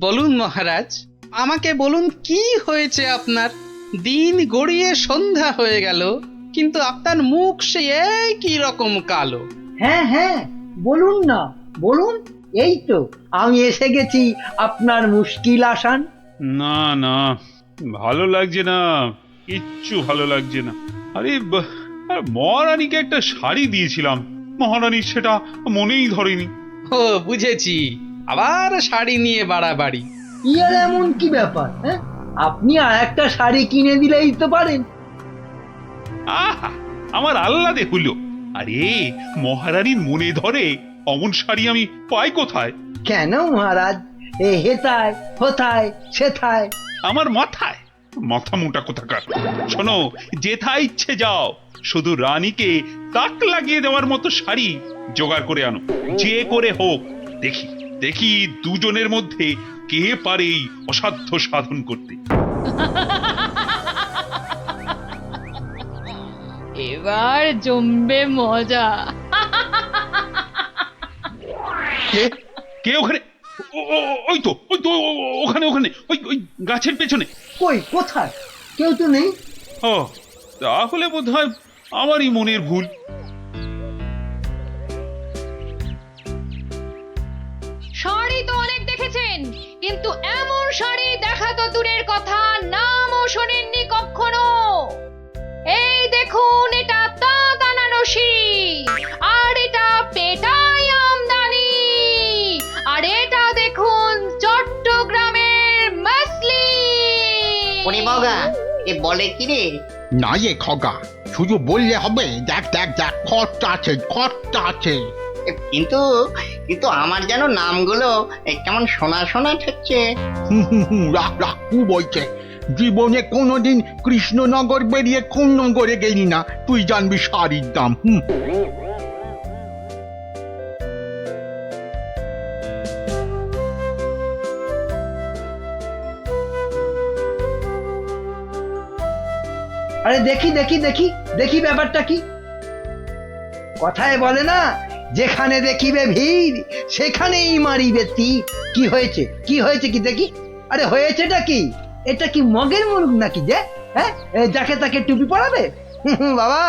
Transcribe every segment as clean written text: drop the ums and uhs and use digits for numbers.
বলুন মহারাজ, আমাকে বলুন কি হয়েছে আপনার? দিন গড়িয়ে সন্ধ্যা হয়ে গেল, কিন্তু আপনার মুখ সে একই রকম কালো। হ্যাঁ হ্যাঁ, বলুন না, বলুন। এই তো আমি এসে গেছি আপনার মুশকিল আসান। না না, ভালো লাগছে না, কিচ্ছু ভালো লাগছে না। আরে আর মহারানীকে একটা শাড়ি দিয়েছিলাম, মহারানী সেটা মনেই ধরেনি। ও বুঝেছি, আবার শাড়ি নিয়ে বাড়াবাড়ি। কি আর এমন কি ব্যাপার? হ্যাঁ, আপনি আর একটা শাড়ি কিনে দিলেই তো পারেন। আহা, আমার আহ্লাদে হলো। আরে মহারানীর মনে ধরে অমন শাড়ি আমি পাই কোথায়? কেন মহারাজ? এ হেথায় হোথায় সেথায়। আমার মাথায় মাথা মোটা কোথাকার। শোনো, যেথায় ইচ্ছে যাও, শুধু রানীকে তাক লাগিয়ে দেওয়ার মতো শাড়ি জোগাড় করে আনো, যে করে হোক। দেখি দেখি দুজনের মধ্যে কে পারে এই অসাধ্য সাধন করতে। এবার জমবে মজা। কে কে ওখানে? ওই তো ওখানে ওখানে, ওই ওই গাছের পেছনে। কই, কোথায়? কেউ তো নেই। ও, তাহলে বোধহয় আমারই মনের ভুল। শাড়ি তো অনেক দেখেছেন, কিন্তু এমন শাড়ি দেখা তো দূরের কথা, নামও শোনেননি কখনো। এই দেখুন, এটা তাঁত আনারসি, আর এটা পেটাই আমদানি, আর এটা দেখুন চট্টগ্রামের মসলিন। ওরে মগা, এ বলে কি রে? না এ খগা, শুধু বললে হবে। দেখ দেখ দেখ, খরচা আছে, খরচা আছে। কিন্তু কিন্তু আমার যেন নামগুলো কেমন শোনা শোনা ঠেকছে। রাখ রাখ, কু বলছে। জীবনে কোনোদিন কৃষ্ণনগর বেরিয়ে কোন নগরে গেলি না, তুই জানবি শাড়ির দাম। আরে দেখি দেখি দেখি দেখি, ব্যাপারটা কি? কথায় বলে না, যেখানে দেখিবে ভিড় সেখানেই মারিবে তীর। কি হয়েছে, কি হয়েছে কি দেখি? আরে হয়েছেটা কি? এটা কি মগের মুলুক নাকি যে? হ্যাঁ, যাকে তাকে টুপি পরাবে? বাবা,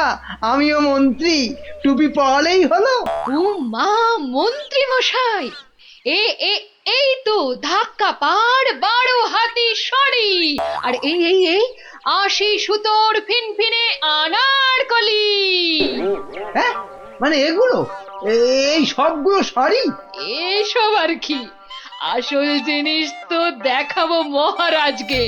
আমিও মন্ত্রী, টুপি পরালেই হলো। ও মা, মন্ত্রী মশাই, এ এ এই তো ধাক্কা পাড় 12 হাতি শাড়ি, আর এই এই এই 80 সুতোর ফিনফিনে আনারকলি। হ্যাঁ, মানে এগুলো, এই সবগুলো শাড়ি? এসব আর কি, আসল জিনিস তো দেখাবো মহারাজকে,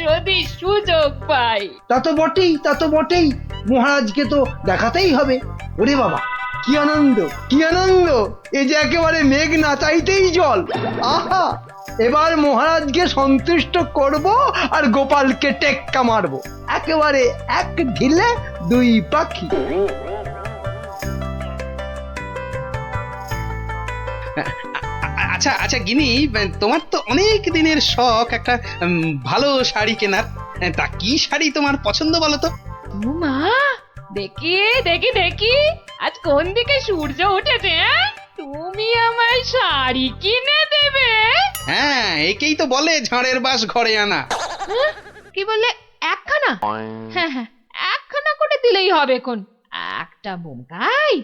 যদি সুযোগ পাই। তা তো বটেই, তা তো বটেই, মহারাজকে তো দেখাতেই হবে। ওরে বাবা, কি আনন্দ, কি আনন্দ! এ যে একেবারে মেঘ না চাইতেই জল। আহা, এবার মহারাজকে সন্তুষ্ট করব আর গোপালকে টেক্কা মারবো, একেবারে এক ঢিলে দুই পাখি। আচ্ছা আচ্ছা গিনি, তোমার তো অনেক দিনের শখ একটা ভালো শাড়ি কেনার। তা কি শাড়ি তোমার পছন্দ বলো তো? ও মা, দেখি দেখি দেখি, আজ কোন দিকে সূর্য উঠেছে? তুমি আমায় শাড়ি কিনে দেবে? হ্যাঁ, একেই তো বলে ঝড়ের বাস ঘরে আনা। কি বললে, একখানা? হ্যাঁ হ্যাঁ, একখানা করে দিলেই হবে। কোন একটা বোমকাই,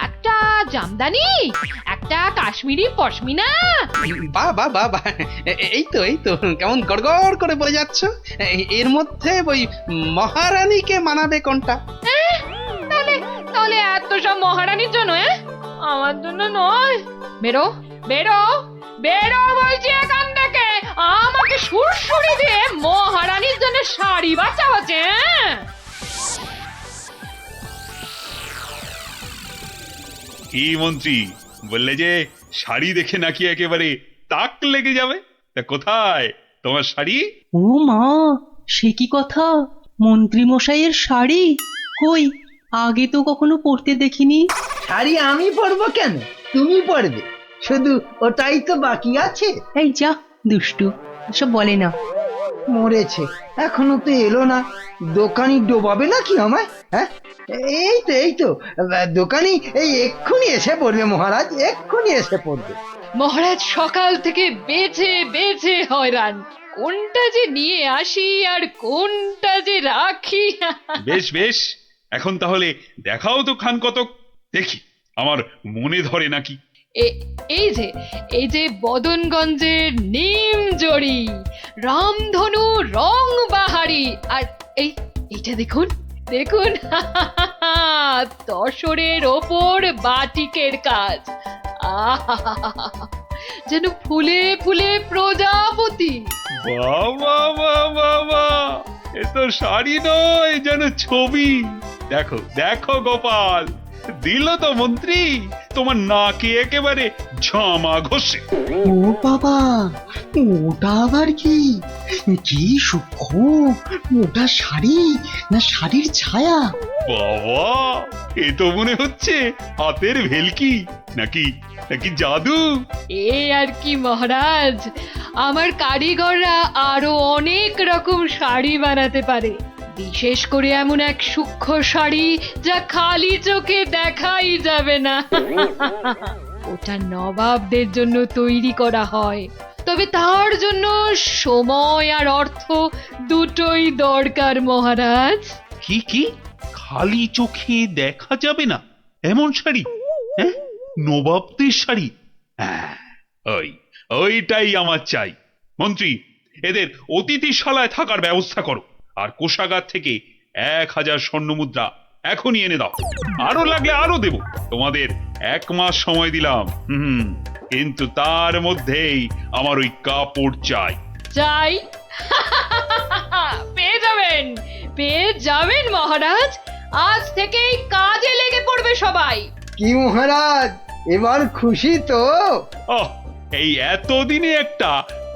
একটা জামদানি, একটা কাশ্মীরি পশমিনা। বাহ বাহ বাহ বাহ, এই তো এই তো, কেমন গড়গড় করে বলে যাচ্ছ। এর মধ্যে ওই মহারানীকে মানাবে কোনটা? তাহলে তাহলে এত সব মহারানীর জন্য? আমার জন্য নয়। বেরো বেরো বেরো বলছি এখান থেকে, আমাকে সুরসুরি দিয়ে মহারানীর জন্য শাড়ি বাঁচা হচ্ছে। কি মন্ত্রী, বললে যে শাড়ি দেখে নাকি একেবারে তাক লেগে যাবে? তা কোথায় তোমার শাড়ি? ও মা, সে কি কথা! মন্ত্রী মশাইয়ের শাড়ি কই, আগে তো কখনো পরতে দেখিনি। শাড়ি আমি পরবো কেন, তুমি পরবে। শুধু ওটাই তো বাকি আছে। এই যা দুষ্টু, এসব বলে না। মরেছে, এখনো তো এলো না। দোকানি ডোবাবে নাকি আমায়? হ্যাঁ, এই তো দোকানি এই এক্ষুনি এসে পড়বে মহারাজ, এক্ষুনি এসে পড়বে। মহারাজ সকাল থেকে বেছে বেছে হয়রান, কোনটা যে নিয়ে আসি আর কোনটা যে রাখি। বেশ বেশ, এখন তাহলে দেখাও তো খান কতক, দেখি আমার মনে ধরে নাকি। এই যে বদনগঞ্জের নিম জড়ি, রামধনু রং বাহারি, আর এইটা দেখুন দেখুন, তসরের ওপর বাটিকের কাজ, আহা, যেন ফুলে ফুলে প্রজাপতি। বাবা বাবা বাবা, এ তো শাড়ি নয়, যেন ছবি। দেখো দেখো গোপাল, দিল তো মন্ত্রী তোমার নাকে একেবারে ঝামা ঘষে। ও বাবা, ওটা আবার কি? কি সূক্ষ্ম! ওটা শাড়ি না শাড়ির ছায়া? বাবা, এ তো মনে হচ্ছে হাতের ভেলকি, নাকি নাকি জাদু। এ আর কি মহারাজ, আমার কারিগররা আরো অনেক রকম শাড়ি বানাতে পারে, বিশেষ করে এমন এক সূক্ষ্ম শাড়ি যা খালি চোখে দেখাই যাবে না। ওটা নবাবদের জন্য তৈরি করা হয়, তবে তার জন্য সময় আর অর্থ দুটোই দরকার মহারাজ। কি কি খালি চোখে দেখা যাবে না এমন শাড়ি? হ্যাঁ, নবাবদের শাড়ি? হ্যাঁ, ওইটাই আমার চাই। মন্ত্রী, এদের অতিথিশালায় থাকার ব্যবস্থা করো, আর কোষাগার থেকে 1000 স্বর্ণমুদ্রা এখনই এনে দাও। আরো লাগলে আরো দেব, তোমাদের 1 মাস সময় দিলাম। কিন্তু তার মধ্যেই আমার ওই কাপড় চাই। চাই? পেয়ে যাবেন মহারাজ, আজ থেকেই কাজে লেগে পড়বে সবাই। কি মহারাজ, এবার খুশি তো? এই এতদিনে একটা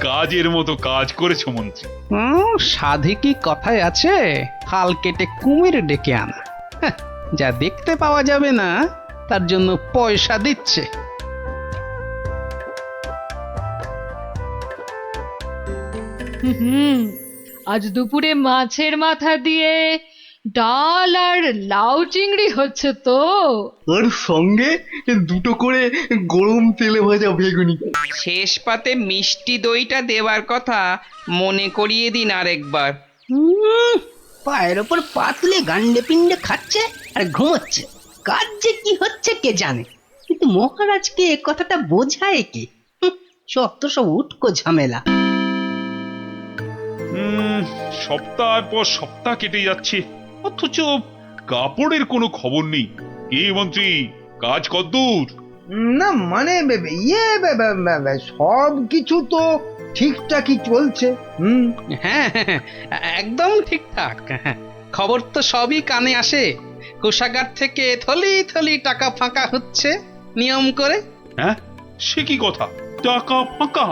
কাজের মতো কাজ করেছো মন্ত্রী। সাধে কি কথায় আছে, খাল কেটে কুমির ডেকে আনা। যা দেখতে পাওয়া যাবে না তার জন্য পয়সা দিচ্ছে। আজ দুপুরে মাছের মাথা দিয়ে ডাল আর লাউ চিংড়ি হচ্ছে তো, আর সঙ্গে 2টো করে গরম তেলে ভাজা বেগুনি। শেষ পাতে মিষ্টি দইটা দেওয়ার কথা মনে করিয়ে দিন আরেকবার। পায়ের ওপর পা তুলে গান্ডে পিণ্ডে খাচ্ছে আর ঘুমোচ্ছে। কাজ যে কি হচ্ছে কে জানে, কিন্তু মহারাজকে এ কথাটা বোঝায় কে? যত সব উটকো ঝামেলা। সপ্তাহ পর সপ্তাহ কেটে যাচ্ছে, অথচ কাপড়ের কোনো খবর নেই। কি মন্ত্রী, কাজ কদ্দূর? না মানে সব কিছু তো ঠিকঠাকই চলছে। হ্যাঁ, একদম ঠিকঠাক। খবর তো সবই কানে আসে, কোষাগার থেকে থলি থলি টাকা ফাঁকা হচ্ছে নিয়ম করে। হ্যাঁ, সে কি কথা, টাকা ফাঁকা?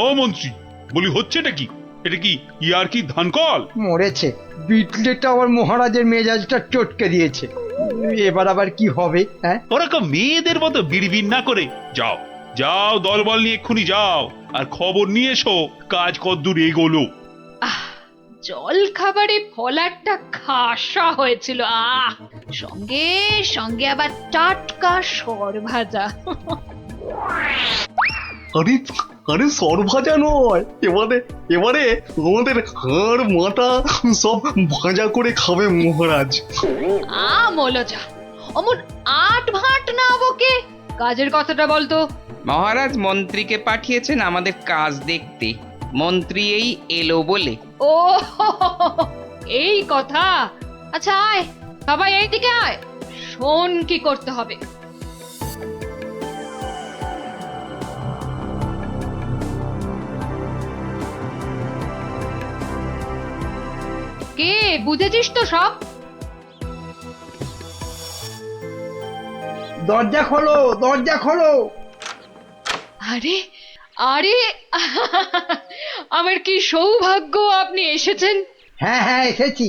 ও মন্ত্রী, বলি হচ্ছেটা কি? এটা কি ইয়ার কি ধান কল? মরেছে, বিটলেটা আবার মহারাজের মেজাজটা চটকে দিয়েছে। এবার আবার কি হবে? হ্যাঁ, ওরকম মেয়েদের মতো বিড়বিড় না করে যাও যাও, দলবল নিয়ে এক্ষুনি যাও আর খবর নিয়ে এসো কাজ কদ্দূর এগোলো। জল খাবারে ফলারটা খাসা হয়েছিল, সঙ্গে সঙ্গে আবার টাটকা সর ভাজা। আরে আরে সর ভাজা নয়, এবারে আমাদের হাড় মাথা সব ভাজা করে খাবে মহারাজ। মলজা, অমন আট ভাট না বকে কাজের কথাটা বলতো। মহারাজ মন্ত্রীকে পাঠিয়েছেন আমাদের কাজ দেখতে, মন্ত্রী এই এলো বলে। ও এই কথা। আচ্ছা আয় সবাই এইদিকে আয়, শোন কি করতে হবে। কে বুঝেছিস তো সব? দরজা খোলো, দরজা খোলো। আরে আরে, আমার কি সৌভাগ্য আপনি এসেছেন। হ্যাঁ হ্যাঁ, এসেছি।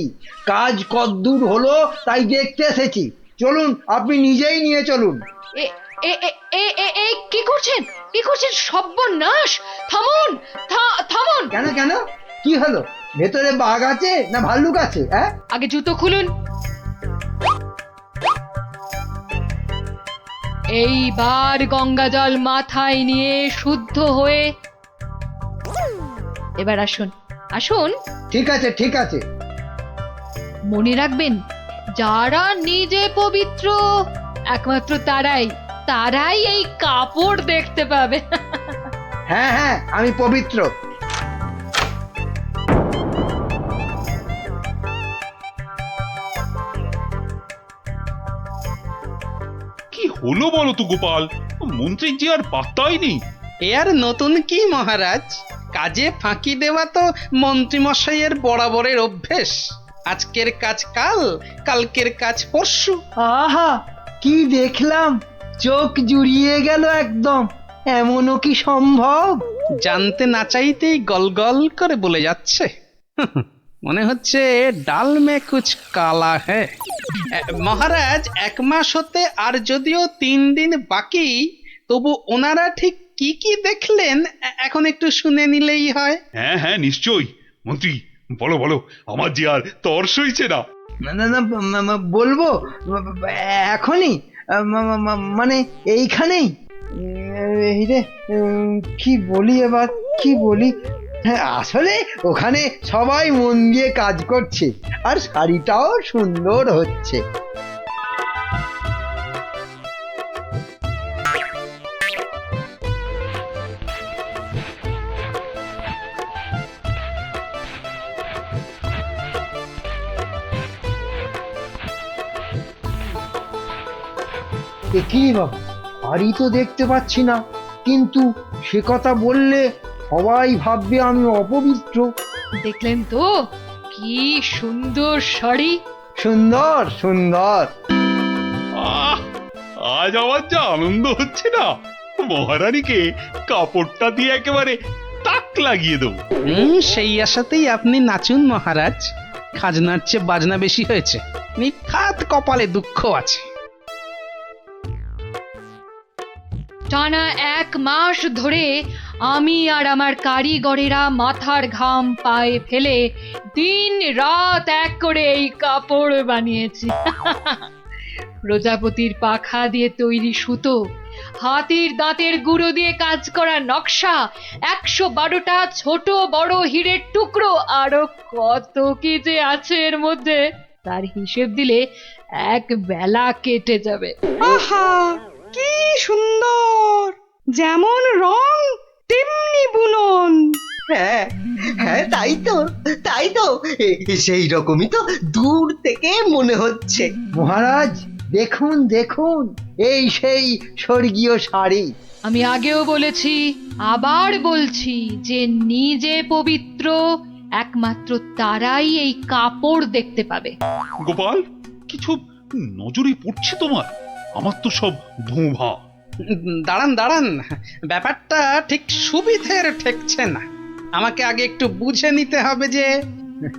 কাজ কদ্দূর হলো তাই দেখতে এসেছি। চলুন, আপনি নিজেই নিয়ে চলুন। এ এ এ এ এ এ কি করছেন, কি করছেন? সর্বনাশ! থামুন, থামুন। কেন কেন, কি হলো? ভেতরে বাঘ আছে না ভাল্লুক আছে? হ্যাঁ, আগে জুতো খুলুন। এইবার গঙ্গা জল মাথায় নিয়ে শুদ্ধ হয়ে এবার আসুন, আসুন। ঠিক আছে ঠিক আছে। মনে রাখবেন, যারা নিজে পবিত্র একমাত্র তারাই তারাই এই কাপড় দেখতে পাবে। হ্যাঁ হ্যাঁ, আমি পবিত্র। কি হলো বলো তো গোপাল, মন্ত্রীর যে আর পাত্তাই নেই। এ আর নতুন কি মহারাজ, কাজে ফাঁকি দেওয়া তো মন্ত্রীমশাইয়ের বরাবরের অভ্যেস। আজকের কাজ কাল, কালকের কাজ পরশু। আহা, কি দেখলাম, চোখ জুড়িয়ে গেল একদম। এমনও কি সম্ভব? জানতে না চাইতেই গলগল করে বলে যাচ্ছে। মনে হচ্ছে ডাল মে কুছ কালা হ্যাঁ। মহারাজ, 1 মাস হতে আর যদিও 3 দিন বাকি, তবু ওনারা ঠিক কি কি দেখলেন এখন একটু শুনে নিলেই হয়। হ্যাঁ হ্যাঁ নিশ্চয়ই। মন্ত্রী বলো বলো, আমার যে আর তর সইছে না। না না না, বলবো এখনই, মানে এইখানেই। এই রে, কি বলি এবার, কি বলি? হ্যাঁ, আসলে ওখানে সবাই মন দিয়ে কাজ করছে আর শাড়িটাও সুন্দর হচ্ছে। কি বাবা, শাড়ি তো দেখতে পাচ্ছি না, কিন্তু সে কথা বললে সবাই ভাববে আমি অপবিত্র। দেখলেন তো কি সুন্দর শাড়ি। সুন্দর সুন্দর। আহ, আজ আমার যা আনন্দ হচ্ছে না, মহারানীকে কাপড়টা দিয়ে একেবারে তাক লাগিয়ে দেবো। সেই আশাতেই আপনি নাচুন মহারাজ। খাজনার চেয়ে বাজনা বেশি হয়েছে, নিখাত কপালে দুঃখ আছে। টানা 1 মাস ধরে আমি আর আমার কারিগরেরা মাথার ঘাম পায়ে ফেলে দিন রাত এক করে এই কাপড় বানিয়েছি। প্রজাপতির পাখা দিয়ে তৈরি সুতো, হাতির দাঁতের গুঁড়ো দিয়ে কাজ করা নকশা, 112টা ছোট বড় হীরের টুকরো, আরো কত কি যে আছে এর মধ্যে, তার হিসেব দিলে এক বেলা কেটে যাবে। আহা, কি সুন্দর! যেমন রং তেমনি বুনন। হ্যাঁ হ্যাঁ, তাই তো, তাই তো, সেই রকমই তো দূর থেকে মনে হচ্ছে। মহারাজ, দেখুন দেখুন, এই সেই স্বর্গীয় শাড়ি। আমি আগেও বলেছি, আবার বলছি, যে নিজে পবিত্র একমাত্র তারাই এই কাপড় দেখতে পাবে। গোপাল, কিছু নজরে পড়ছে তোমার? আমার তো সব ধোঁভা। দাঁড়ান দাঁড়ান, ব্যাপারটা ঠিক সুবিধের ঠেকছে না। আমাকে আগে একটু বুঝে নিতে হবে যে।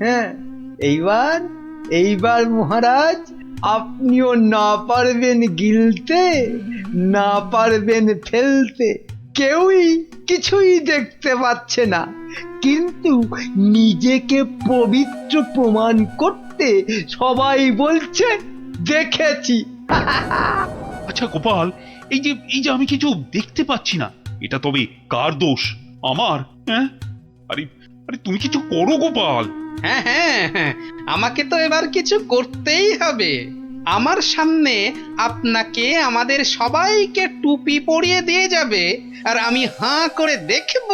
হ্যাঁ, এইবার এইবার মহারাজ, আপনিও না পারবেন গিলতে, না পারবেন ফেলতে, কেউই কিছুই দেখতে পাচ্ছে না, কিন্তু নিজেকে পবিত্র প্রমাণ করতে সবাই বলছে দেখেছি। আচ্ছা গোপাল, এই যে আমি কিছু দেখতে পাচ্ছি না, এটা তবে কার দোষ? আমার? হ্যাঁ, আরে আরে তুমি কিছু করো গোপাল। হ্যাঁ হ্যাঁ হ্যাঁ, আমাকে তো এবার কিছু করতেই হবে। আমার সামনে আপনাকে, আমাদের সবাইকে টুপি পরিয়ে দিয়ে যাবে, আর আমি হাঁ করে দেখব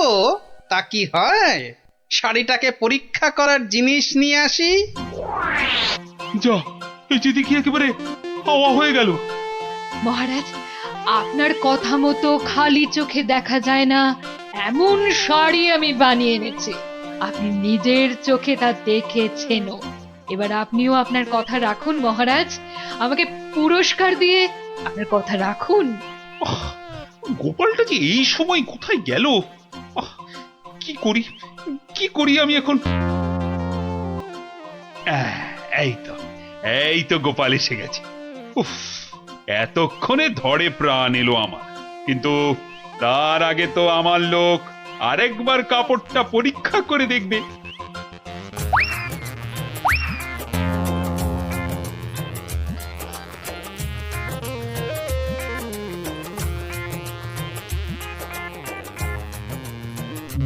তা কি হয়। শাড়িটাকে পরীক্ষা করার জিনিস নিয়ে আসি। যা, এই যে দেখি একেবারে হাওয়া হয়ে গেল। মহারাজ, আপনার কথা মতো খালি চোখে দেখা যায় না এমন শাড়ি আমি বানিয়ে এনেছি। আপনি নিজের চোখে তা দেখেছেনও। এবার আপনিও আপনার কথা রাখুন মহারাজ, আমাকে পুরস্কার দিয়ে আপনার কথা রাখুন। আহ, গোপালটা যে এই সময় কোথায় গেল? আহ, কি করি কি করি আমি এখন? এই তো গোপাল এসে গেছে। উফ, এতক্ষণে ধরে প্রাণ এলো আমার। কিন্তু তার আগে তো আমার লোক আরেকবার কাপড়টা পরীক্ষা করে দেখবে।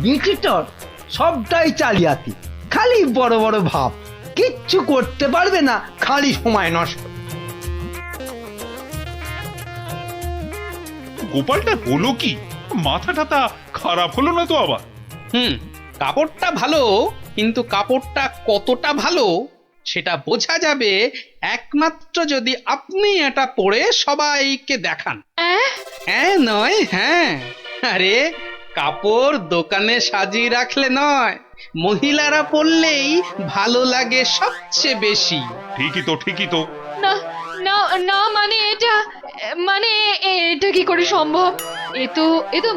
বিটিটর সবটাই চালিয়াতি, খালি বড় বড় ভাব, কিচ্ছু করতে পারবে না, খালি সময় নষ্ট। গোপালটা হলো কি? মাথা টাথা খারাপ হলো না তো আবার? কাপড়টা ভালো, কিন্তু কাপড়টা কতটা ভালো সেটা বোঝা যাবে একমাত্র যদি আপনি এটা পরে সবাইকে দেখান। হ্যাঁ নয় হ্যাঁ, আরে কাপড় দোকানে সাজিয়ে রাখলে নয়, মহিলারা পরলেই ভালো লাগে সবচেয়ে বেশি। ঠিকই তো, ঠিকই তো। না না না, মানে এটা কি করে সম্ভব? এ তো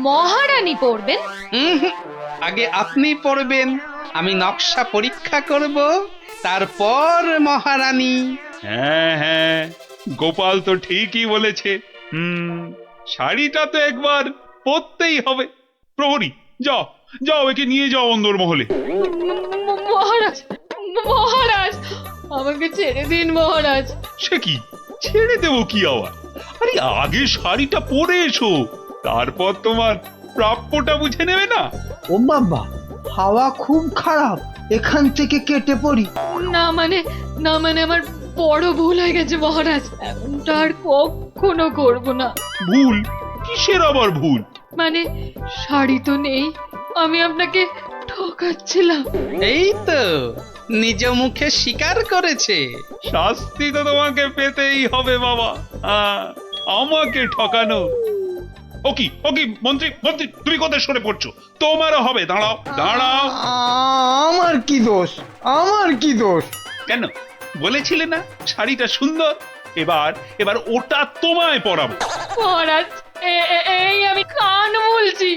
মহারানী পড়বেন। আগে আপনি পরবেন, আমি নকশা পরীক্ষা করব, তারপর মহারানী। হ্যাঁ হ্যাঁ, গোপাল তো ঠিকই বলেছে। শাড়িটা তো একবার পরতেই হবে। প্রহরী, যাও যাও, একে নিয়ে যাও অন্দরমহলে। মহারাজ, মহারাজ, আমাকে ছেড়ে দিন মহারাজ। সে কি, ছেড়ে দেবো কি আবার? আরে আগে শাড়িটা পরে এসো, তারপর তোমার প্রাপ্যটা বুঝে নেবে না? ও বাবা, হাওয়া খুব খারাপ, এখান থেকে কেটে পড়ি। না মানে আমার বড় ভুল হয়ে গেছে মহারাজ, এমনটা আর কখনো করব না। ভুল? কিসের আবার ভুল? মানে শাড়ি তো নেই, আমি আপনাকে ঠকাচ্ছিলাম। এই তো নিজ মুখে স্বীকার করেছে। শাস্তি তো তোমাকে পেতেই হবে বাবা। আমাকে ঠকানো? ও কি মন্ত্রী, মন্ত্রী তুমি কোথায় সরে পড়ছো? তোমারও হবে, দাঁড়াও দাঁড়াও। আমার কি দোষ, আমার কি দোষ? কেন বলেছিলে না শাড়িটা সুন্দর? এবার ওটা তোমায় পরাবো। মহারাজ, এই আমি কান বলছি,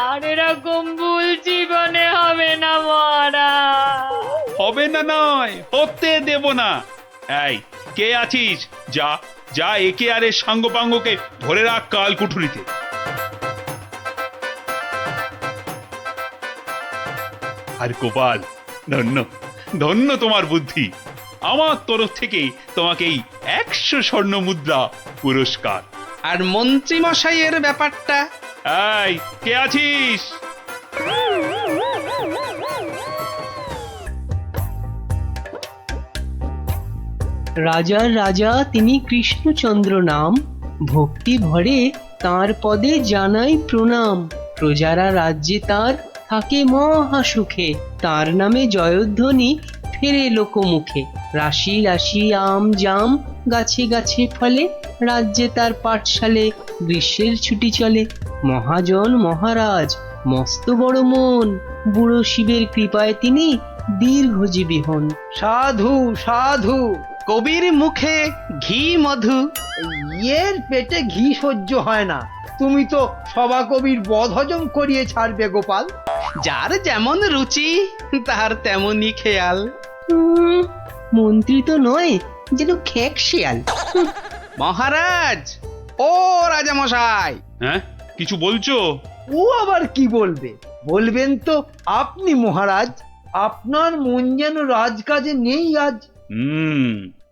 আর এরকম ভুল জীবনে হবে না মহারাজ। হবে না নয়, হতে দেব না। এই কে আছিস, যা যা একে আর এর সাঙ্গপাঙ্গকে ধরে রাখ কাল কুঠুরিতে। আর গোপাল, ধন্য ধন্য তোমার বুদ্ধি। আমার তরফ থেকে তোমাকে এই 100 স্বর্ণ মুদ্রা পুরস্কার। আর মন্ত্রী মশাইয়ের ব্যাপারটা? এই কে আছিস? রাজার রাজা তিনি কৃষ্ণচন্দ্র নাম, ভক্তি ভরে তাঁর পদে জানাই প্রণাম। প্রজারা রাজ্যে তার থাকে মহা সুখে, তার নামে জয়ধ্বনি ফেরে লোকমুখে। রাশি রাশি আম জাম গাছে গাছে ফলে, রাজ্যে তার পাঠশালে গ্রীষ্মের ছুটি চলে। মহাজন মহারাজ মস্ত বড় মন, বুড়ো শিবের কৃপায় তিনি দীর্ঘজীবী হন। সাধু সাধু, কবির মুখে ঘি মধু। এর পেটে ঘি সহ্য হয় না, তুমি তো সভা কবির বদ হজম করিয়ে ছাড়বে গোপাল। যার যেমন রুচি তার তেমনই খেয়াল। মন্ত্রী তো নয়, যেন খেক শিয়াল। মহারাজ, ও রাজা মশাই। হ্যাঁ, কিছু বলছো? ও আবার কি বলবে? বলবেন তো আপনি মহারাজ, আপনার মন যেন রাজকাজে নেই আজ।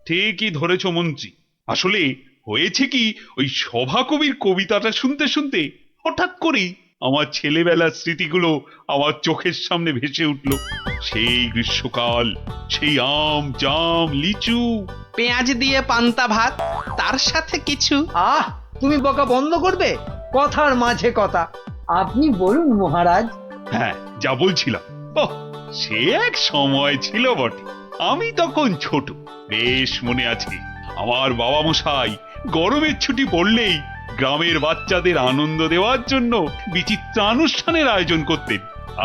ঠিকই ধরেছ মন্ত্রী। আসলে হয়েছে কি, ওই সভাকবির কবিতাটা শুনতে শুনতে হঠাৎ করেই আমার ছেলেবেলার স্মৃতিগুলো আমার চোখের সামনে ভেসে উঠল। সেই গ্রীষ্মকাল, সেই আম জাম লিচু, পেঁয়াজ দিয়ে পান্তা ভাত, তার সাথে কিছু। তুমি বকা বন্ধ করবে? কথার মাঝে কথা, আপনি বলুন মহারাজ। হ্যাঁ, যা বলছিলাম, সে এক সময় ছিল বটে। আমি তখন ছোট, বেশ মনে আছে। আমার বাবা মশাই গরমের ছুটি পড়লেই গ্রামের বাচ্চাদের আনন্দ দেওয়ার জন্য বিচিত্রানুষ্ঠানের আয়োজন করতেন,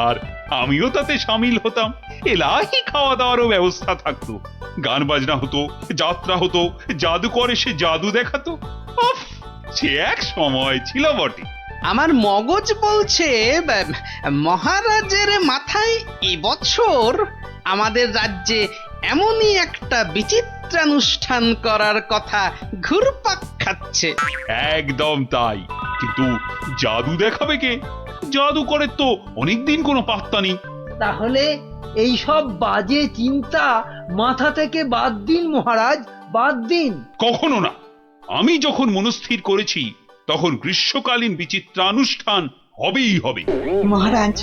আর আমিও তাতে সামিল হতাম। এলাহি খাওয়া দাওয়ারও ব্যবস্থা থাকতো, গান বাজনা হতো, যাত্রা হতো, জাদুকর এসে জাদু দেখাতো। সে এক সময় ছিল বটে। আমার মগজ বলছে মহারাজের মাথায় এবছর আমাদের রাজ্যে এমনই একটা বিচিত্রানুষ্ঠান করার কথা ঘুরপাক খাচ্ছে। একদম তাই, কিন্তু জাদু দেখাবে কে? জাদুকরের তো অনেকদিন কোনো পাত্তা নেই। তাহলে এই সব বাজে চিন্তা মাথা থেকে বাদ দিন মহারাজ, বাদ দিন। কখনো না। আমি যখন মনস্থির করেছি তখন গ্রীষ্মকালীন বিচিত্রানুষ্ঠান হবেই হবে। মহারাজ,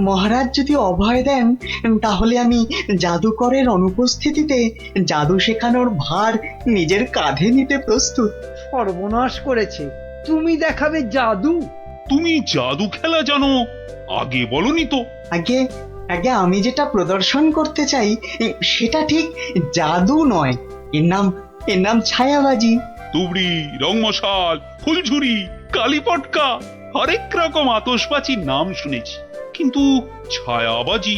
মহারাজ যদি অভয় দেন তাহলে আমি জাদুকরের অনুপস্থিতিতে জাদু শেখানোর ভার নিজের কাঁধে নিতে প্রস্তুত। সর্বনাশ করেছে, তুমি দেখাবে জাদু? তুমি জাদু খেলা জানো? আগে বলনি তো। আগে আগে আমি যেটা প্রদর্শন করতে চাই সেটা ঠিক জাদু নয়, এর নাম ছায়াবাজি। তুবড়ি, রংমশাল, ফুলঝুরি, কালীপটকা, হরেক রকম আতশবাজির নাম শুনেছি, কিন্তু ছায়াবাজি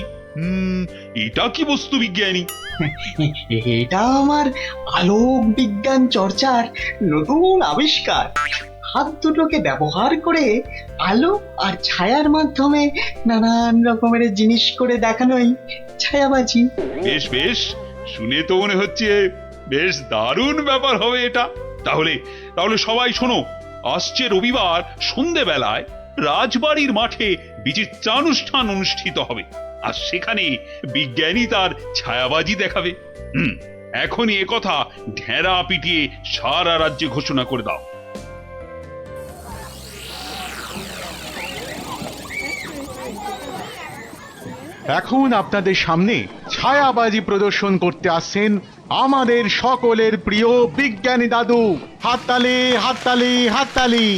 এটা কি বস্তু বিজ্ঞানী? এটা আমার আলোক বিজ্ঞান চর্চার নতুন আবিষ্কার। হাত দুটোকে ব্যবহার করে আলো আর ছায়ার মাধ্যমে নানান রকমের জিনিস করে দেখানোই ছায়াবাজি। বেশ বেশ, শুনে তো মনে হচ্ছে বেশ দারুণ ব্যাপার হবে এটা। তাহলে তাহলে সবাই শোনো, আসছে রবিবার সন্ধেবেলায় রাজবাড়ির মাঠে বিচিত্রানুষ্ঠান অনুষ্ঠিত হবে, আর সেখানে বিজ্ঞানী তার ছায়াবাজি দেখাবে। এখনই এ কথা ঢেরা পিটিয়ে সারা রাজ্যে ঘোষণা করে দাও। এখন আপনাদের সামনে ছায়াবাজি প্রদর্শন করতে আসছেন আমাদের সকলের প্রিয় বিজ্ঞানী দাদু। হাততালি, হাততালি, হাততালি।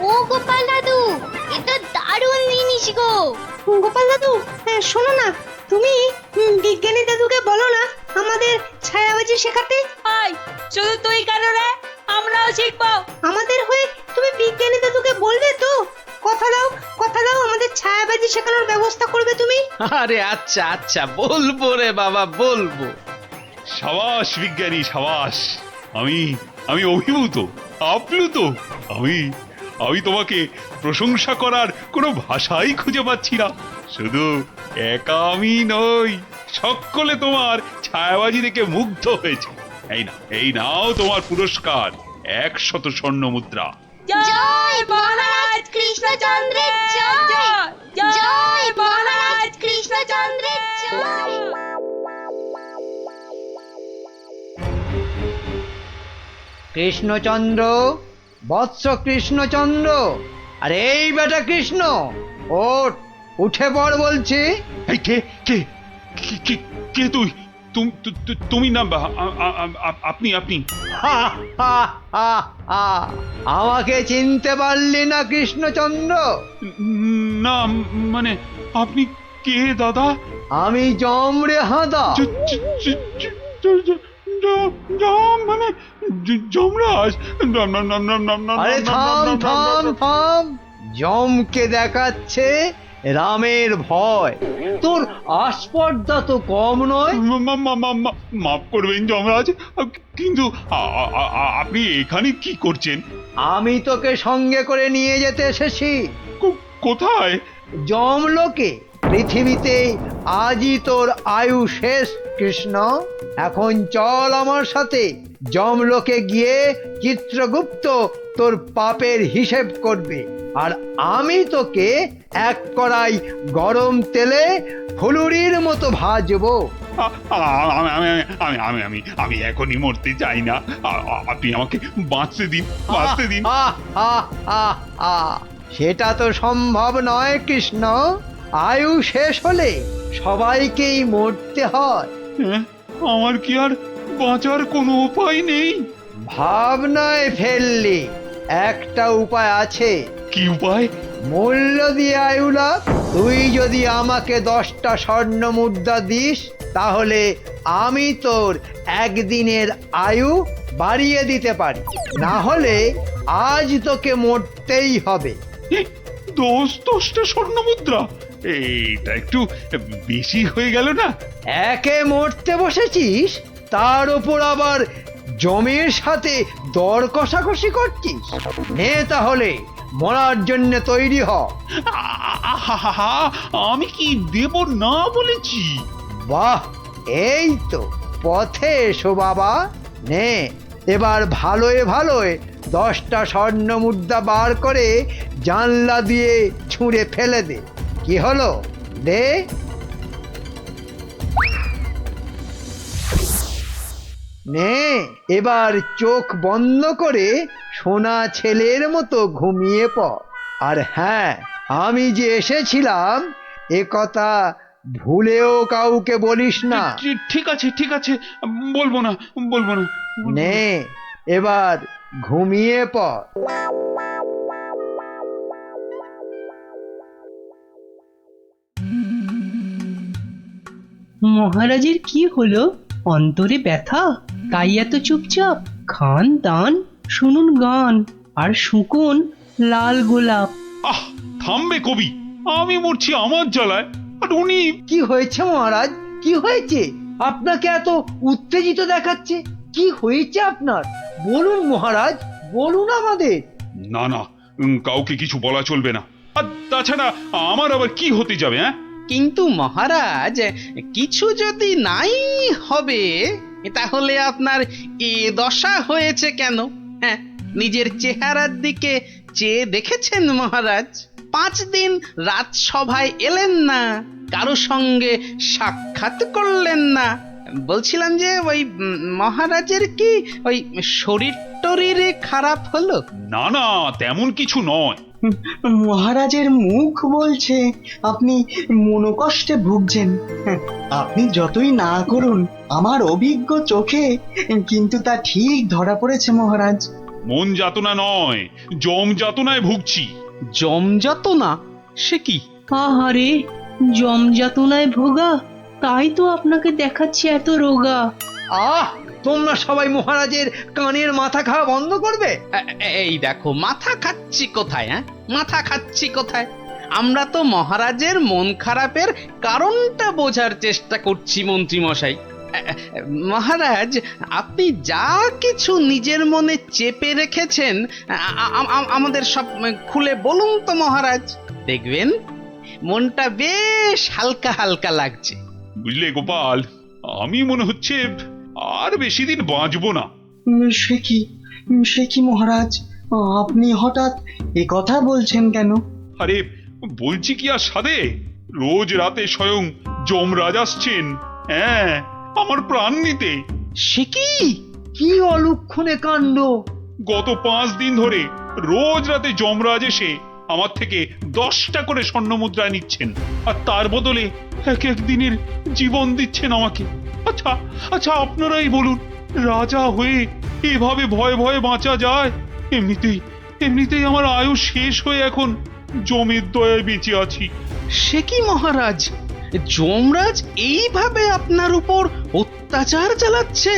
ও গোপাল দাদু, এটা দারুণ জিনিস গো। গোপাল দাদু, শোনো না, তুমি বিজ্ঞানী দাদুকে বলো না আমাদের ছায়াবাজি শেখাতে। আয়, শুধু তুই কেন রে? আমরাও শিখবো। আমাদের হয়ে তুমি বিজ্ঞানী দাদুকে বলবে তো? কথা দাও, কথা দাও, আমাদের ছায়াবাজি শেখানোর ব্যবস্থা করবে তুমি। আরে আচ্ছা আচ্ছা, বলবো রে বাবা, বলবো। সাবাস বিজ্ঞানী, সাবাস। আমি আমি অভিভূত, আপ্লুত। আমি তোমাকে প্রশংসা করার কোনো ভাষাই খুঁজে পাচ্ছি না। শুধু একা আমি নই, সকলে তোমার ছায়াবাজি দেখে মুগ্ধ হয়েছে। এই নাও তোমার পুরস্কার, 100 স্বর্ণ মুদ্রা। জয় মহারাজ কৃষ্ণচন্দ্রের জয়, জয় মহারাজ কৃষ্ণচন্দ্রের জয়। কৃষ্ণচন্দ্র, বৎস কৃষ্ণচন্দ্র, আরে এই বেটা কৃষ্ণ, ওঠ, উঠে পড় বলছি। এই কে কে কে কে তুই? তুমি না আপনি? হা, হা, হা, হা। আমাকে চিনতে পারলি না কৃষ্ণচন্দ্র? না, মানে আপনি কে দাদা? আমি যম রে হাঁদা। মানে যমরাজ? আরে থাম থাম থাম, যমকে দেখাচ্ছে রামের ভয়, তোর আস্পর্ধা তো কম নয়। মাফ করবেন যমরাজ, কিন্তু আপনি এখানে কি করছেন? আমি তোকে সঙ্গে করে নিয়ে যেতে এসেছি। কোথায়? যমলোকে। পৃথিবীতে আজই তোর আয়ু শেষ কৃষ্ণ। এখন চল আমার সাথে, যমলোকে গিয়ে চিত্রগুপ্ত তোর পাপের হিসেব করবে, আর আমি তোকে এক কড়াই গরম তেলে ফুলুরির মতো ভাজবো। আমি এখনই মরতে চাই না, আপনি আমাকে বাঁচতে দিন, বাঁচতে দিন। সেটা তো সম্ভব নয় কৃষ্ণ, আয়ু শেষ হলে সবাইকেই মরতে হয়। আমার কি আর বাঁচার কোনো উপায় নেই? ভাবনায় ফেললি, একটা উপায় আছে। কি উপায়? মূল্য দিয়ে আয়ু লাভ। তুই যদি আমাকে 10টা স্বর্ণ মুদ্রা দিস, তাহলে আমি তোর একদিনের আয়ু বাড়িয়ে দিতে পারি, না হলে আজ তোকে মরতেই হবে। 10টা স্বর্ণ মুদ্রা? এইটা একটু বেশি হয়ে গেল না? একে মরতে বসেছিস, তার উপর আবার জমির সাথে দর কষাকষি করছিস। নে তাহলে, মরার জন্য তৈরি হ। আমি কি দেব না বলেছি? বাহ, এই তো পথে এসো বাবা। নে, এবার ভালোয় ভালোয় 10টা স্বর্ণ মুদ্রা বার করে জানলা দিয়ে ছুঁড়ে ফেলে দে। কি হলো, দে। নে, এবার চোখ বন্ধ করে সোনা ছেলের মতো ঘুমিয়ে পড়। আর হ্যাঁ, আমি যে এসেছিলাম এ কথা ভুলেও কাউকে বলিস না। ঠিক আছে, ঠিক আছে, বলবো না, বলবো না। নে, এবার ঘুমিয়ে পড়। মহারাজের কি হলো? অন্তরে ব্যথা, তাই এত চুপচাপ? খান দান, শুনুন গান, আর শুকুন লাল গোলাপ। আহ, থামবে কবি, আমি মরছি আমার জ্বালায়, আর উনি। কি হয়েছে মহারাজ, কি হয়েছে? আপনাকে এত উত্তেজিত দেখাচ্ছে, কি হয়েছে আপনার? বলুন মহারাজ, বলুন আমাদের। না না, কাউকে কিছু বলা চলবে না। আর তাছাড়া আমার আবার কি হতে যাবে? হ্যাঁ, কিন্তু মহারাজ, কিছু যদি নাই হবে তাহলে আপনার এ দশা হয়েছে কেন? হ্যাঁ, নিজের চেহারার দিকে চেয়ে দেখেছেন মহারাজ? 5 দিন রাজসভায় এলেন না, কারো সঙ্গে সাক্ষাৎ করলেন না। বলছিলাম যে ওই মহারাজের কি ওই শরীর টরীরে খারাপ হলো? না না, তেমন কিছু নয়। মহারাজের মুখ বলছে আপনি মনোকষ্টে ভুগছেন। আপনি যতই না করুন, আমার অভিজ্ঞ চোখে কিন্তু তা ঠিক ধরা পড়েছে মহারাজ। মন যাতনা নয়, জম যাতনায় ভুগছি। জমযাতনা? সে কি? আহারে, জমযাতনায় ভোগা, তাই তো আপনাকে দেখাচ্ছে এত রোগা। আহ, তোমরা সবাই মহারাজের কানের মাথা খাওয়া বন্ধ করবে। এই দেখো, মাথা খাচ্ছি কোথায়? হ্যাঁ, মাথা খাচ্ছি কোথায়? আমরা তো মহারাজের মন খারাপের কারণটা বোঝার চেষ্টা করছি মন্ত্রী মশাই। মহারাজ, আপনি যা কিছু নিজের মনে চেপে রেখেছেন আমাদের সব খুলে বলুন তো মহারাজ। দেখবেন মনটা বেশ হালকা হালকা লাগছে। বুঝলে গোপাল, আমি মনে হচ্ছে আর বেশি দিন বাঁচবো না। সে কি মহারাজ, আপনি হঠাৎ এ কথা বলছেন কেন? আরে বলছি কি আর সাধে, রোজ রাতে স্বয়ং যমরাজ আসছেন, হ্যাঁ, আমার প্রাণ নিতে। সে কি? কি অলক্ষণে কাণ্ড! গত 5 দিন ধরে রোজ রাতে যমরাজ এসে আমার থেকে 10টা করে স্বর্ণ মুদ্রা নিচ্ছেন, আর তার বদলে এক এক দিনের জীবন দিচ্ছেন আমাকে। আচ্ছা আচ্ছা, আপনারাই বলুন, রাজা হয়ে এভাবে ভয়ে ভয়ে বাঁচা যায়? এমনিতেই আমার আয়ু শেষ হয়ে এখন জমের দয়ায় বেঁচে আছি। সে কি মহারাজ, যমরাজ এইভাবে আপনার উপর অত্যাচার চালাচ্ছে?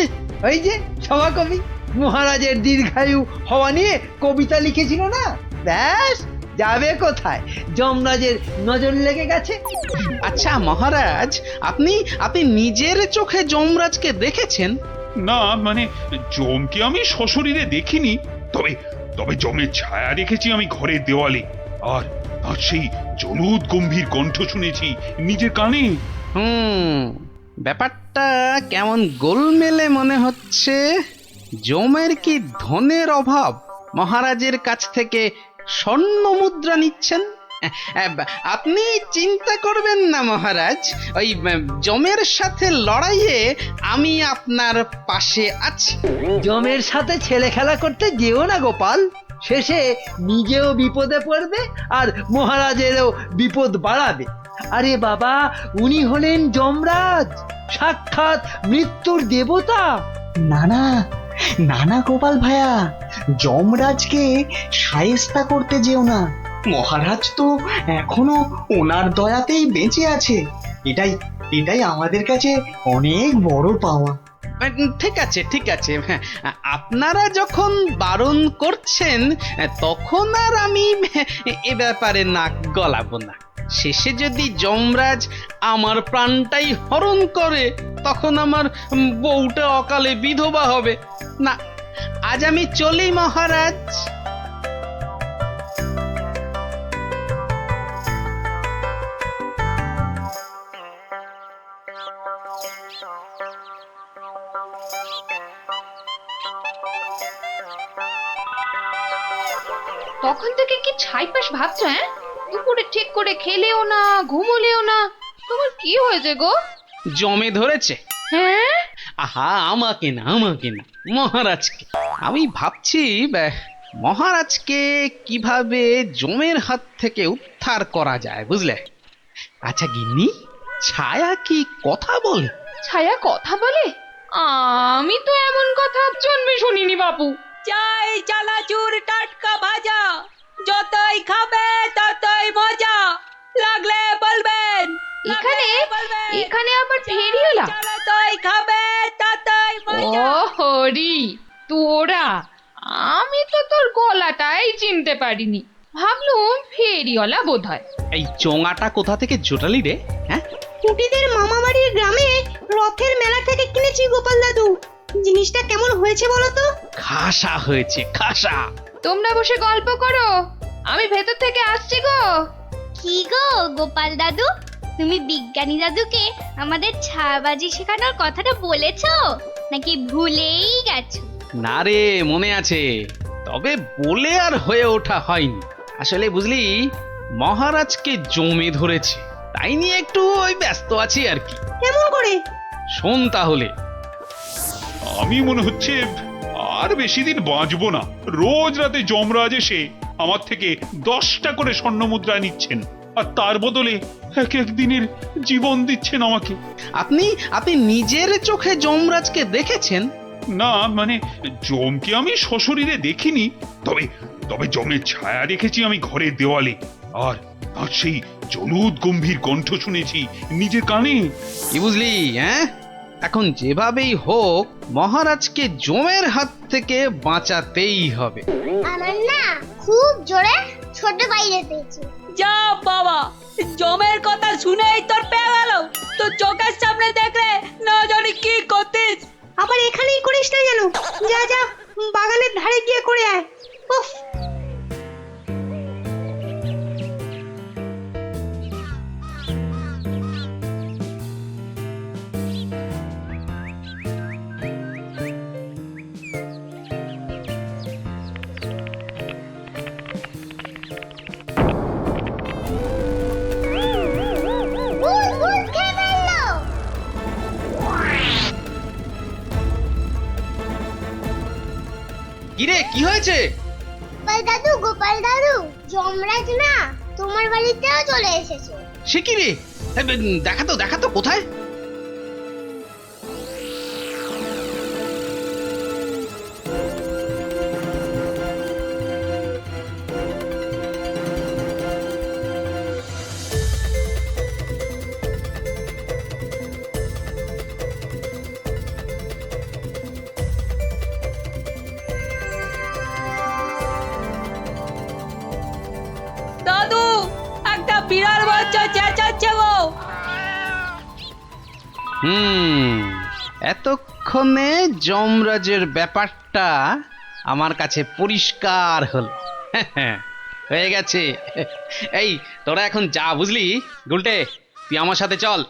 ওই যে সভাকবি মহারাজের দীর্ঘায়ু হওয়া নিয়ে কবিতা লিখেছিল না, ব্যাস যাবে কোথায়, যমরাজের নজর লেগে গেছে। আচ্ছা মহারাজ, আপনি নিজের চোখে যমরাজকে দেখেছেন? না মানে, জমকে আমি সশরীরে দেখিনি, তবে তবে জমের ছায়া দেখেছি আমি ঘরের দেওয়ালে, আর আর সেই জলুদ গম্ভীর কণ্ঠ শুনেছি নিজের কানে। ব্যাপারটা কেমন গোলমেলে মনে হচ্ছে। জমের কি ধনের অভাব মহারাজের কাছ থেকে স্বর্ণ মুদ্রা নিচ্ছেন? আপনি চিন্তা করবেন না মহারাজ, ওই জমের সাথে লড়াইয়ে আমি আপনার পাশে আছি। জমের সাথে ছেলে খেলা করতে যেও না গোপাল, শেষে নিজেও বিপদে পড়বে আর মহারাজেরও বিপদ বাড়াবে। আরে বাবা, উনি হলেন যমরাজ, সাক্ষাৎ মৃত্যুর দেবতা। না না না না গোপাল ভাইয়া, যমরাজকে শায়েস্তা করতে যেও না। মহারাজ তো এখনো ওনার দয়াতেই বেঁচে আছে। এটাই আমাদের কাছে অনেক বড় পাওয়া। ঠিক আছে ঠিক আছে, আপনারা যখন বারণ করছেন তখন আর আমি এ ব্যাপারে নাক গলাবো না। শেষে যদি যমরাজ আমার প্রাণটাই হরণ করে, তখন আমার বউটা অকালে বিধবা হবে না। আজ আমি চলি মহারাজ। তখন থেকে কি ছাইপাশ ভাবছো? হ্যাঁ, দুপুরে ঠিক করে খেলেও না, ঘুমোলেও না। তোমার কি হয়েছে গো? জমে ধরেছে। হ্যাঁ, আহা, আমাকে না, মহারাজকে। আমি ভাবছি মহারাজকে কিভাবে জমের হাত থেকে উদ্ধার করা যায়, বুঝলে? আচ্ছা গিন্নি, ছায়া কি কথা বলে? ছায়া কথা বলে? আমি তো এমন কথা জন্মে শুনিনি বাপু। চাই চানাচুর টাটকা ভাজা, যতই খাবে ততই মজা, লাগলে বলবেন। এখানে আবার ফেরিওয়ালা? যতই খাবে ততই মজা। ও হরি, তোরা! আমি তো তোর গলাটাই চিনতে পারিনি, ভাবলুম ফেরিওয়ালা বোধহয়। এই চোঙাটা কোথা থেকে জোটালি রে? হ্যাঁ, কুটিদের মামা বাড়ির গ্রামে রথের মেলা থেকে কিনেছি গোপাল দাদু। জিনিসটা কেমন হয়েছে বলো তো? খাসা হয়েছে, খাসা। তোমরা বসে গল্প করো, আমি ভেতর থেকে আসছি গো। কি গো গোপাল দাদু, তুমি বিজ্ঞানী দাদুকে আমাদের ছায়াবাজি শেখানোর কথাটা বলেছো নাকি ভুলেই গেছো? না রে, মনে আছে, তবে বলে আর হয়ে ওঠা হয়নি। আসলে বুঝলি, মহারাজকে জমে ধরেছে, তাই নিয়ে একটু ওই ব্যস্ত আছি আর কি। কেমন করে? শোন তাহলে। আমি মনে হচ্ছে আর বেশি দিন বাঁচবো না। রোজ রাতে যমরাজ এসে আমার থেকে 10টা করে স্বর্ণ মুদ্রা নিচ্ছেন, আর তার বদলে এক এক দিনের জীবন দিচ্ছেন আমাকে। আপনি নিজের চোখে যমরাজকে দেখেছেন? না, মানে যমকে আমি সশরীরে দেখিনি, তবে তবে যমের ছায়া দেখেছি আমি ঘরের দেওয়ালে, আর তার সেই জলুদ গম্ভীর কণ্ঠ শুনেছি নিজের কানে। কি বুঝলি? হ্যাঁ, এখন যেভাবেই হোক মহারাজকে জমের হাত থেকে বাঁচাতেই হবে। আমার না খুব জোরে ছোট বাইরে পেয়েছে। যা বাবা, জমের কথা শুনেই তোর পেয়ে গেল। তো চোখের সামনে দেখলে না জানি কি করতিস। আবার এখানেই করিস না যেন। যা যা, বাগানের ধারে গিয়ে করে আয়। উফ, ভুল ভুল খেয়ে ফেললো। কিরে, কি হয়েছে? গোপাল দাদু, যমরাজ না তোমার বাড়িতেও চলে এসেছে। সে কি রে? দেখাতো কোথায়? দাদু, একটা বিড়াল বাচ্চা চেঁচাচ্ছে গো। এতক্ষণে যমরাজের ব্যাপারটা আমার কাছে পরিষ্কার হলো। হয়ে গেছে। এই তোরা এখন যা, বুঝলি? গুলটে, তুই আমার সাথে চল।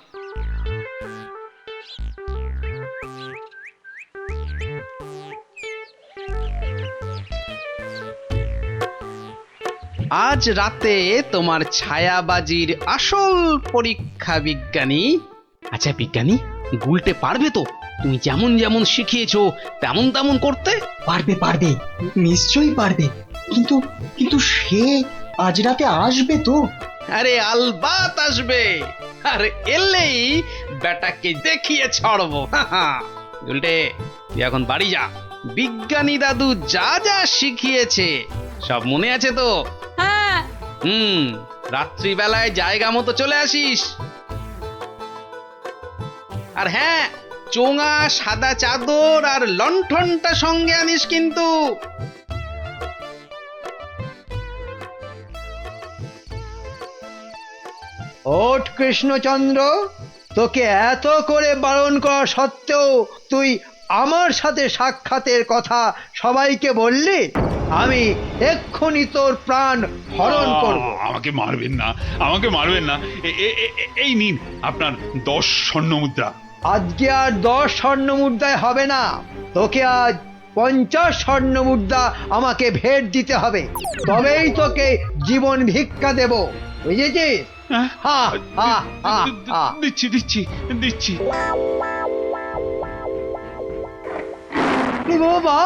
আজ রাতে তোমার ছায়াবাজির আসল পরীক্ষা বিজ্ঞানী। আচ্ছা বিজ্ঞানী, গুলটে পারবে তো তুমি যেমন যেমন শিখিয়েছো তেমন তেমন করতে? পারবে, নিশ্চয়ই পারবে। কিন্তু কিন্তু সে আজ রাতে আসবে তো? আরে আলবাত আসবে, আর এলেই বেটাকে দেখিয়ে ছাড়বো। গুলটে, তুই এখন বাড়ি যা। বিজ্ঞানী দাদু যা যা শিখিয়েছে সব মনে আছে তো? হ্যাঁ। রাত্রিবেলায় জায়গা মতো চলে আসিস। আর হ্যাঁ, চোঙা, সাদা চাদর আর লণ্ঠনটা সঙ্গে আনিস কিন্তু। ওঠ কৃষ্ণচন্দ্র, তোকে এত করে বারণ করা সত্ত্বেও তুই আমার সাথে সাক্ষাতের কথা সবাইকে বললি? আমি এক্ষুনি তোর প্রাণ হরণ করব। আমাকে মারবেন না, আমাকে মারবেন না। এই নিন আপনার 10 স্বর্ণ মুদ্রা। আজকে আর 10 স্বর্ণ মুদ্রায় হবে না, তোকে আজ 50 স্বর্ণ মুদ্রা আমাকে ভেট দিতে হবে, তবেই তোকে জীবন ভিক্ষা দেব, বুঝেছিস? হ্যাঁ? হা হা হা হা। দিচ্ছি দিচ্ছি দিচ্ছি। এ বাবা,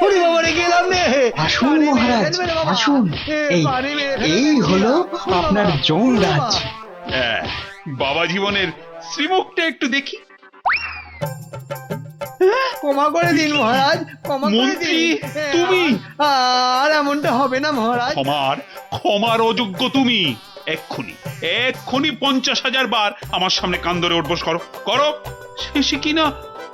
ওরে বাবা রে, গেলাম রে। আসুন মহারাজ, আসুন। এই হলো আপনার যমরাজ। বাবা জীবনের শ্রীমুখটা একটু দেখি। ক্ষমা করে দিন মহারাজ, ক্ষমা করে মন্ত্রী, দিন। তুমি? আর এমনটা হবে না মহারাজ। ক্ষমার অযোগ্য তুমি। এক্ষুনি 50,000 বার আমার সামনে কান ধরে উঠবোস করো করো। শেষে কিনা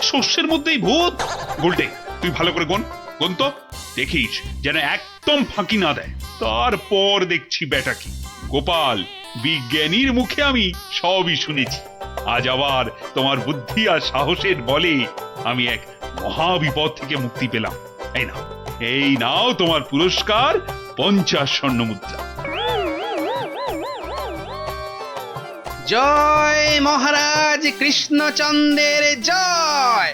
শস্যের মধ্যেই ভূত। গোলটে, তুই ভালো করে গুন তো, দেখিস যেন একদম ফাঁকি না দেয়। তারপর দেখছি বেটা কি। গোপাল, বিজ্ঞানীর মুখে আমি সবই শুনেছি। আজ আবার তোমার বুদ্ধি আর সাহসের বলে আমি এক মহাবিপদ থেকে মুক্তি পেলাম। এই নাও তোমার পুরস্কার, 50 স্বর্ণ মুদ্রা। জয় মহারাজ কৃষ্ণচন্দ্রের জয়।